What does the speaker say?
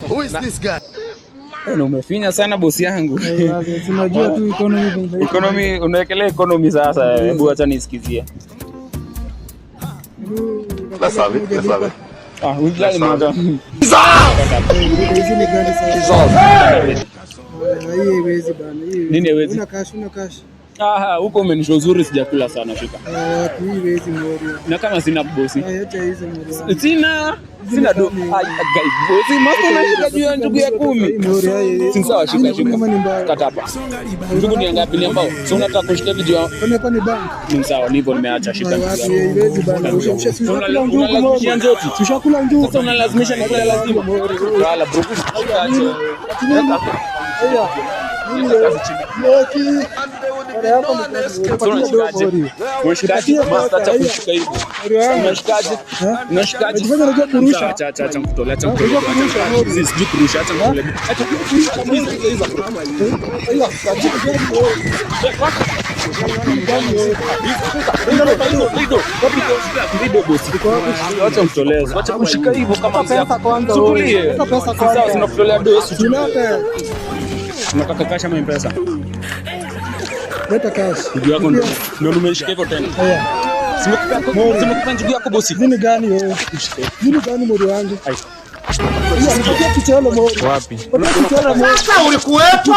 Who is this guy? Umefinya sana bosi yangu. Unajua tu Economy unawekelea economy sasa. Hebu acha nisikizie. Let's have it. Ujali mmoja. Haiwezi bana. Nini haiwezi? Una cash. Huko umenisho uzuri sijakula sana shika. Haiwezi mori. Na kama sina bosi. Acha hizo mori. Sina do. Bosi master unashika juu ya ndugu ya 10. Si sawa shika. Kata hapa. Ndugu ni ngapi ni ambao? So unataka kushika video. Hapa ni bank. Ni sawa ndivyo nimeacha shika. Haiwezi bana. Ushakula njugu. Tushakula njugu. Sasa unalazimisha nikule lazima. Wala bro. Wacha kushika hivyo kama tutulie. Sasa tunakutolea dosi. Unataka cash ama M-Pesa? Leta cash. Ndugu yako ndio umeshika hivyo tena. Simekupa ndugu yako bosi. Nini gani wewe? Nini gani mori wangu? Wapi? Ulikuwepo?